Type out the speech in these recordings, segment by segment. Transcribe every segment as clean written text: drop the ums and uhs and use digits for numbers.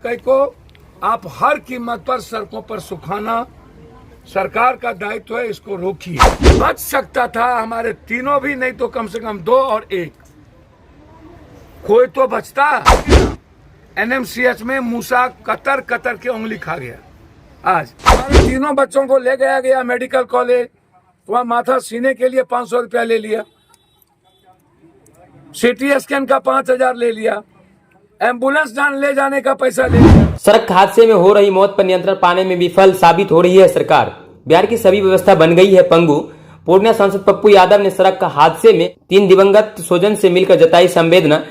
कई को आप हर कीमत पर सड़कों पर सुखाना सरकार का दायित्व है, इसको रोकिए। बच सकता था हमारे तीनों भी, नहीं तो कम से कम 2 और 1 कोई तो बचता। एनएमसीएच में मूसा कतर कतर के उंगली खा गया। आज हमारे तीनों बच्चों को ले गया गया मेडिकल कॉलेज, वहां माथा सीने के लिए 500 रुपया ले लिया, सीटी स्कैन का 5000 ले लिया, एम्बुलेंस ले जाने का पैसा ले लिया। सड़क हादसे में हो रही मौत पर नियंत्रण पाने में विफल साबित हो रही है सरकार। बिहार की सभी व्यवस्था बन गई है पंगु। पूर्णिया सांसद पप्पू यादव ने सड़क हादसे में 3 दिवंगत स्वजन से मिलकर जताई संवेदना।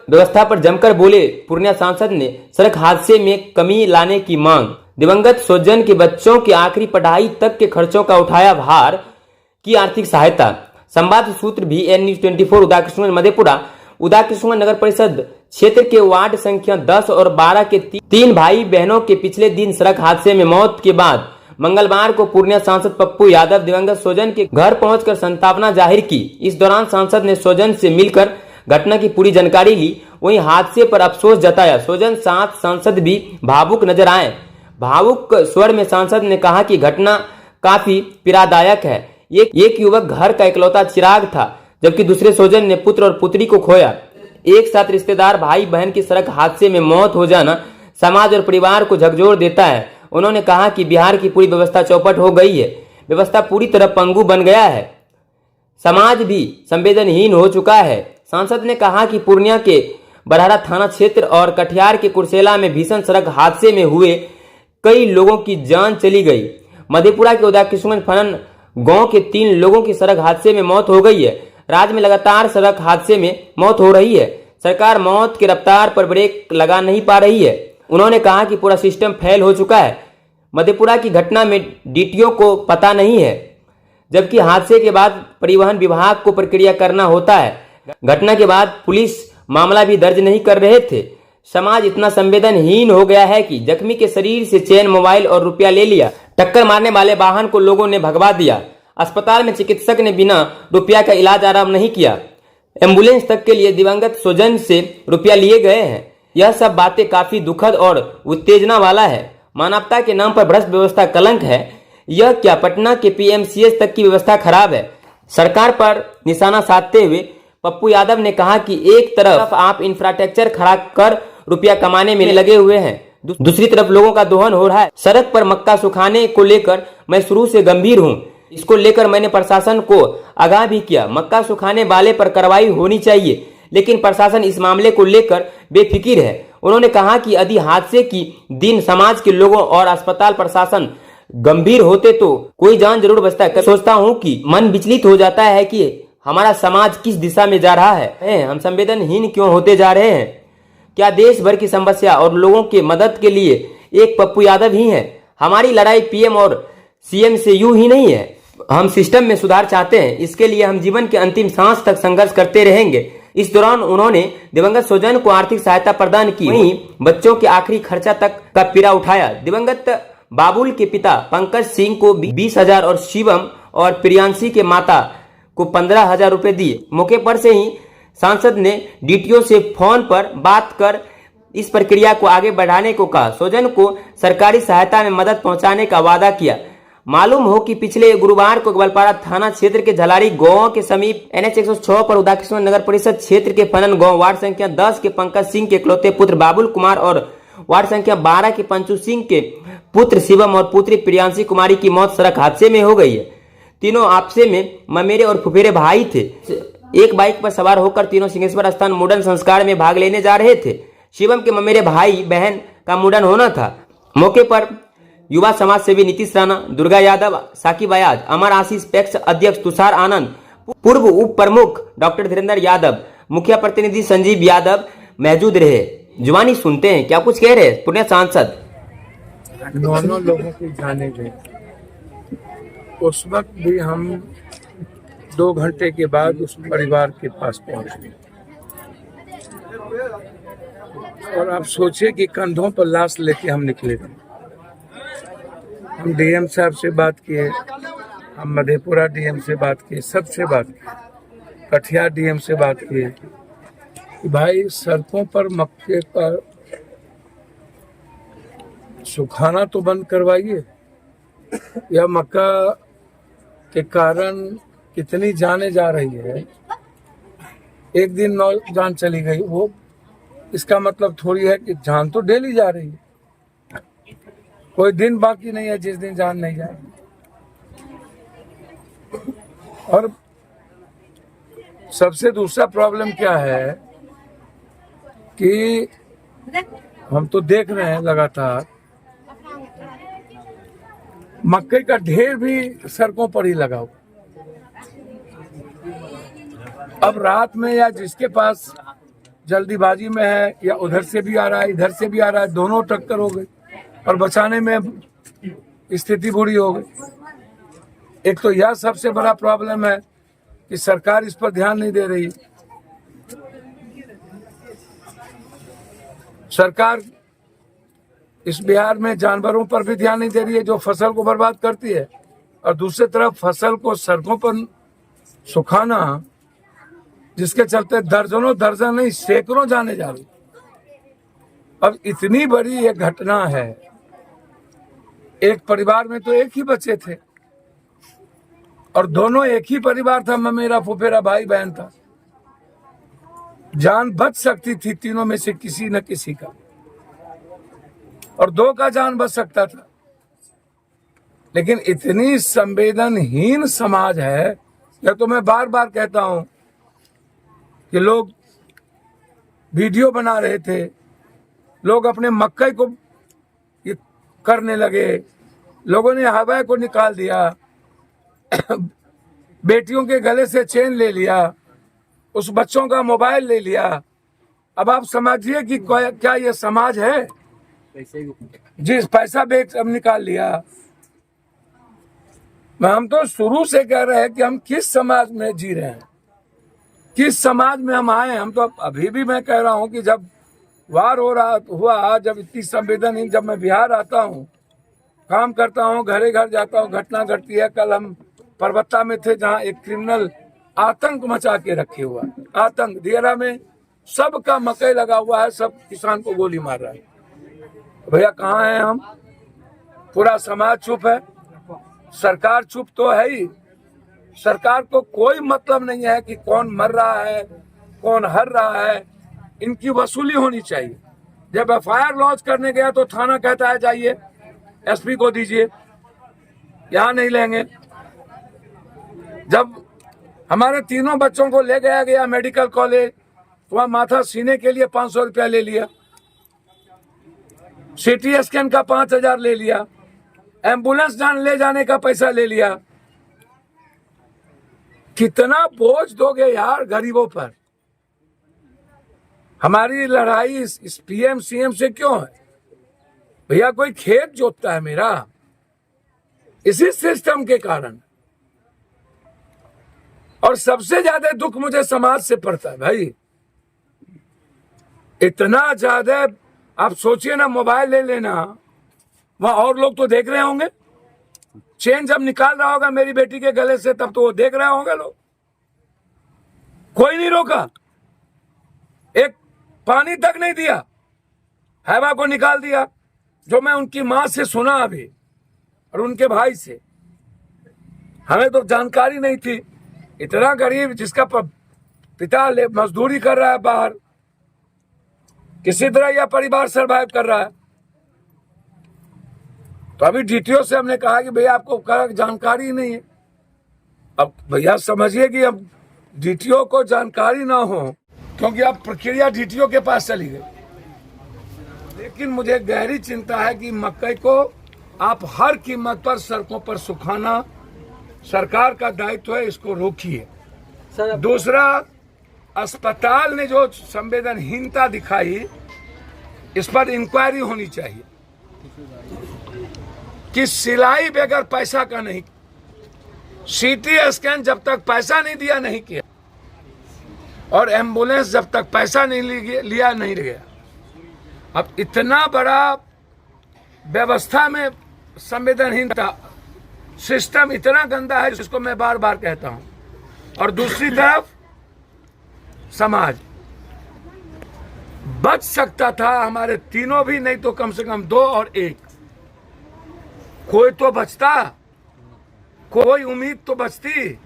व्यवस्था पर जमकर बोले पूर्णिया सांसद ने सड़क हादसे में कमी लाने की मांग। दिवंगत स्वजन के बच्चों की आखिरी पढ़ाई तक के खर्चों का उठाया भार, की आर्थिक सहायता। संवाद सूत्र भी N24 उदाकिशुनगंज मधेपुरा। उदाकिशुनगंज नगर परिषद क्षेत्र के वार्ड संख्या 10 और 12 के 3 भाई बहनों के पिछले दिन सड़क हादसे में मौत के बाद मंगलवार को पूर्णिया सांसद पप्पू यादव दिवंगत स्वजन के घर पहुंचकर संतावना जाहिर की। इस दौरान सांसद ने स्वजन से मिलकर घटना की पूरी जानकारी ली, वहीं हादसे पर अफसोस जताया। स्वजन साथ सांसद भी भावुक नजर आए। भावुक स्वर में सांसद ने कहा कि घटना काफी पीड़ादायक है। एक युवक घर का इकलौता चिराग था, जबकि दूसरे स्वजन ने पुत्र और पुत्री को खोया। एक साथ रिश्तेदार भाई बहन की सड़क हादसे में मौत हो जाना समाज और परिवार को झकझोर देता है। उन्होंने कहा कि बिहार की पूरी व्यवस्था चौपट हो गई है, व्यवस्था पूरी तरह पंगु बन गया है, समाज भी संवेदनहीन हो चुका है। सांसद ने कहा कि पूर्णिया के बरहरा थाना क्षेत्र और कटिहार के कुर्सेला में भीषण सड़क हादसे में हुए कई लोगों की जान चली गई। मधेपुरा के उदाकिशुनगंज फनन गांव के 3 लोगों की सड़क हादसे में मौत हो गई है। राज्य में लगातार सड़क हादसे में मौत हो रही है, सरकार मौत की रफ्तार पर ब्रेक लगा नहीं पा रही है। उन्होंने कहा कि पूरा सिस्टम फेल हो चुका है। मधेपुरा की घटना में डीटीओ को पता नहीं है, जबकि हादसे के बाद परिवहन विभाग को प्रक्रिया करना होता है। घटना के बाद पुलिस मामला भी दर्ज नहीं कर रहे थे। समाज इतना संवेदनहीन हो गया है कि जख्मी के शरीर से चेन, मोबाइल और रुपया ले लिया। टक्कर मारने वाले वाहन को लोगों ने भगवा दिया। अस्पताल में चिकित्सक ने बिना रुपया का इलाज आराम नहीं किया। एम्बुलेंस तक के लिए दिवंगत स्वजन से रुपया लिए गए हैं। यह सब बातें काफी दुखद और उत्तेजना वाला है। मानवता के नाम पर भ्रष्ट व्यवस्था कलंक है। यह क्या पटना के PMCH तक की व्यवस्था खराब है। सरकार पर निशाना साधते हुए पप्पू यादव ने कहा कि एक तरफ आप इंफ्रास्ट्रक्चर खड़ा कर रुपया कमाने में लगे हुए हैं, दूसरी तरफ लोगों का दोहन हो रहा है। सड़क पर मक्का सुखाने को लेकर मैं शुरू से गंभीर हूं। इसको लेकर मैंने प्रशासन को आगाह भी किया। मक्का सुखाने वाले पर कार्रवाई होनी चाहिए, लेकिन प्रशासन इस मामले को लेकर बेफिक्र है। उन्होंने कहा कि यदि हादसे की दिन समाज के लोगों और अस्पताल प्रशासन गंभीर होते तो कोई जान जरूर बचता है। सोचता हूं कि मन विचलित हो जाता है कि हमारा समाज किस दिशा में जा रहा है। हम संवेदनहीन क्यों होते जा रहे हैं। क्या देश भर की समस्या और लोगों की मदद के लिए एक पप्पू यादव ही है। हमारी लड़ाई PM और CM से यूं ही नहीं है। हम सिस्टम में सुधार चाहते हैं, इसके लिए हम जीवन के अंतिम सांस तक संघर्ष करते रहेंगे। इस दौरान उन्होंने दिवंगत स्वजन को आर्थिक सहायता प्रदान की, वहीं बच्चों के आखिरी खर्चा तक का पीड़ा उठाया। दिवंगत बाबुल के पिता पंकज सिंह को 20,000 और शिवम और प्रियांशी के माता को 15,000 रुपए दिए। मौके पर से ही सांसद ने DTO से फोन पर बात कर इस प्रक्रिया को आगे बढ़ाने को कहा। स्वजन को सरकारी सहायता में मदद पहुंचाने का वादा किया। मालूम हो कि पिछले गुरुवार को ग्वालपाड़ा थाना क्षेत्र के झलारी गांव के समीप NH 106 पर उदाकिशुनगंज नगर परिषद क्षेत्र के फनन गांव वार्ड संख्या 10 के पंकज सिंह के इकलौते पुत्र बाबुल कुमार और वार्ड संख्या 12 के पंचू सिंह के पुत्र शिवम और पुत्री प्रियांशी कुमारी की मौत सड़क हादसे में हो गई है। तीनों आपसे में ममेरे और फुफेरे भाई थे। एक बाइक पर सवार होकर तीनों सिंहेश्वर स्थान मुंडन संस्कार में भाग लेने जा रहे थे। शिवम के ममेरे भाई बहन का मुंडन होना था। मौके पर युवा समाज सेवी नीतीश राणा, दुर्गा यादव, साकिब अयाज, अमर आशीष पैक्स अध्यक्ष तुषार आनंद, पूर्व उप प्रमुख डॉक्टर धीरेन्द्र यादव, मुखिया प्रतिनिधि संजीव यादव मौजूद रहे। जुबानी सुनते हैं क्या कुछ कह रहे हैं पूर्णिया सांसद। दोनों लोगों की जाने गई। उस वक्त भी हम 2 घंटे के बाद उस परिवार के पास पहुंचे और आप सोचिए कि कंधों पर लाश लेके हम निकले थे। हम DM साहब से बात किए, हम मधेपुरा DM से बात किए, सबसे बात की, कटिहार DM से बात किए कि भाई सड़कों पर मक्के पर सुखाना तो बंद करवाइए, या मक्का के कारण कितनी जाने जा रही है। एक दिन 9 जान चली गई, वो इसका मतलब थोड़ी है कि जान तो डेली जा रही है। कोई दिन बाकी नहीं है जिस दिन जान नहीं जाएगी। और सबसे दूसरा प्रॉब्लम क्या है कि हम तो देख रहे हैं लगातार मक्के का ढेर भी सड़कों पर ही लगा हुआ। अब रात में या जिसके पास जल्दीबाजी में है, या उधर से भी आ रहा है इधर से भी आ रहा है, दोनों टक्कर हो गई और बचाने में स्थिति बुरी हो गई। एक तो यह सबसे बड़ा प्रॉब्लम है कि सरकार इस पर ध्यान नहीं दे रही। सरकार इस बिहार में जानवरों पर भी ध्यान नहीं दे रही है जो फसल को बर्बाद करती है, और दूसरी तरफ फसल को सड़कों पर सुखाना, जिसके चलते दर्जन नहीं सैकड़ों जाने जा रही। अब इतनी बड़ी ये घटना है। एक परिवार में तो एक ही बच्चे थे और दोनों एक ही परिवार था, मेरा फुफेरा भाई बहन था। जान बच सकती थी तीनों में से किसी न किसी का, और 2 का जान बच सकता था। लेकिन इतनी संवेदनहीन समाज है। यह तो मैं बार बार कहता हूं कि लोग वीडियो बना रहे थे, लोग अपने मक्के को ये करने लगे, लोगों ने हवा को निकाल दिया, बेटियों के गले से चेन ले लिया, उस बच्चों का मोबाइल ले लिया। अब आप समझिए कि क्या ये समाज है? जिस पैसा बेच अब निकाल लिया। हम तो शुरू से कह रहे हैं कि हम किस समाज में जी रहे हैं, किस समाज में हम आए। हम तो अभी भी मैं कह रहा हूं कि जब वार हुआ, जब इतनी संवेदनहीन, जब मैं बिहार आता हूं, काम करता हूं, घरे घर जाता हूं, घटना घटती है। कल हम परबत्ता में थे जहां एक क्रिमिनल आतंक मचा के रखे हुआ है। आतंक दियरा में सबका मकई लगा हुआ है, सब किसान को गोली मार रहा है। भैया कहाँ हैं हम? पूरा समाज चुप है, सरकार चुप तो है ही। सरकार को कोई मतलब नहीं है कि कौन मर रहा है, कौन हर रहा है। इनकी वसूली होनी चाहिए। जब एफआईआर लॉन्च करने गया तो थाना कहता है जाइए एसपी को दीजिए, यहाँ नहीं लेंगे। जब हमारे तीनों बच्चों को ले गया मेडिकल कॉलेज, वहां माथा सीने के लिए 500 रुपया ले लिया, सीटी स्कैन का 5000 ले लिया, एम्बुलेंस ले जाने का पैसा ले लिया। कितना बोझ दोगे यार गरीबों पर? हमारी लड़ाई इस पीएम सीएम से क्यों है? भैया कोई खेत जोतता है मेरा, इसी सिस्टम के कारण। और सबसे ज्यादा दुख मुझे समाज से पड़ता है भाई। इतना ज्यादा आप सोचिए ना, मोबाइल ले लेना, वहां और लोग तो देख रहे होंगे। चेन जब निकाल रहा होगा मेरी बेटी के गले से, तब तो वो देख रहे होंगे लोग। कोई नहीं रोका, एक पानी तक नहीं दिया, हैवा को निकाल दिया। जो मैं उनकी मां से सुना अभी और उनके भाई से, हमें तो जानकारी नहीं थी। इतना गरीब जिसका पिता मजदूरी कर रहा है बाहर, किसी तरह यह परिवार सरवाइव कर रहा है। तो अभी डीटीओ से हमने कहा कि भैया आपको जानकारी नहीं है। अब भैया समझिए कि अब डीटीओ को जानकारी ना हो, क्योंकि अब प्रक्रिया डीटीओ के पास चली गई। लेकिन मुझे गहरी चिंता है कि मकई को आप हर कीमत पर सड़कों पर सुखाना सरकार का दायित्व है, इसको रोकिए। दूसरा, अस्पताल ने जो संवेदनहीनता दिखाई, इस पर इंक्वायरी होनी चाहिए कि सिलाई बगैर पैसा का नहीं, सीटी स्कैन जब तक पैसा नहीं दिया नहीं किया, और एम्बुलेंस जब तक पैसा नहीं लिया नहीं गया। अब इतना बड़ा व्यवस्था में संवेदनहीनता, सिस्टम इतना गंदा है, जिसको मैं बार बार कहता हूं। और दूसरी तरफ समाज बच सकता था, हमारे तीनों भी नहीं तो कम से कम 2 और 1। कोई तो बचता, कोई उम्मीद तो बचती।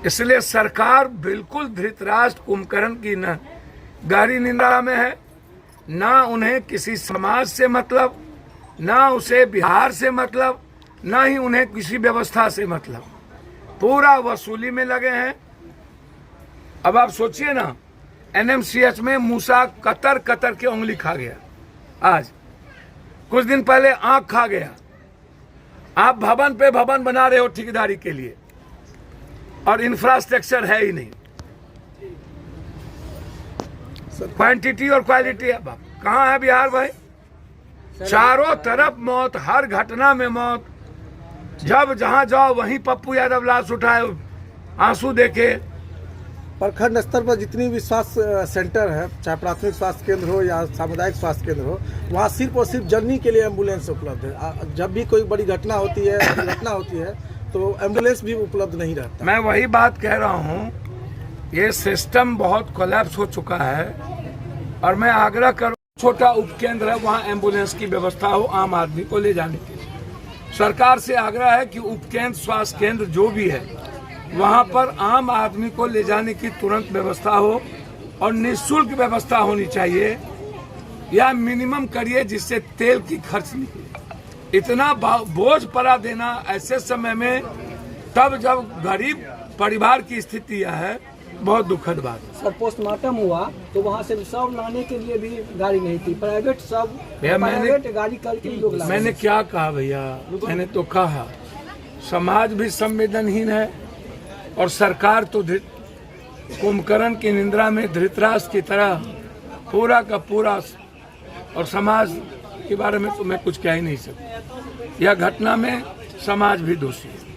इसलिए सरकार बिल्कुल धृतराष्ट्र कुंभकर्ण की न गहरी निंदा में है, ना उन्हें किसी समाज से मतलब, ना उसे बिहार से मतलब, ना ही उन्हें किसी व्यवस्था से मतलब, पूरा वसूली में लगे हैं। अब आप सोचिए ना, एनएमसीएच में मूसा कतर कतर के उंगली खा गया, आज कुछ दिन पहले आंख खा गया। आप भवन पे भवन बना रहे हो ठेकेदारी के लिए, और इंफ्रास्ट्रक्चर है ही नहीं। क्वांटिटी और क्वालिटी कहाँ है बिहार भाई? चारों तरफ मौत, हर घटना में मौत। जब जहां जाओ वहीं पप्पू यादव लाश उठाए, आंसू देखे। प्रखंड स्तर पर जितनी भी स्वास्थ्य सेंटर है, चाहे प्राथमिक स्वास्थ्य केंद्र हो या सामुदायिक स्वास्थ्य केंद्र हो, वहाँ सिर्फ और सिर्फ जननी के लिए एम्बुलेंस उपलब्ध है। जब भी कोई बड़ी घटना होती है तो एम्बुलेंस भी उपलब्ध नहीं रहता। मैं वही बात कह रहा हूँ, ये सिस्टम बहुत कोलैप्स हो चुका है। और मैं आग्रह करूँ, छोटा उपकेंद्र है, वहाँ एम्बुलेंस की व्यवस्था हो आम आदमी को ले जाने के लिए। सरकार से आग्रह है कि उपकेंद्र, स्वास्थ्य केंद्र जो भी है, वहाँ पर आम आदमी को ले जाने की तुरंत व्यवस्था हो, और निःशुल्क व्यवस्था होनी चाहिए, या मिनिमम करिए जिससे तेल की खर्च निकले। इतना बोझ पड़ा देना ऐसे समय में, तब जब गरीब परिवार की स्थिति है, बहुत दुखद बात है। सर, पोस्टमार्टम हुआ तो वहाँ से सब लाने के लिए भी गाड़ी नहीं थी, प्राइवेट गाड़ी करके लोग लाए। मैंने क्या कहा भैया, मैंने तो कहा समाज भी संवेदनहीन है, और सरकार तो कुंभकर्ण की निंदा में धृतराष्ट्र की तरह पूरा का पूरा, और समाज के बारे में तो मैं कुछ कह ही नहीं सकता। यह घटना में समाज भी दोषी है।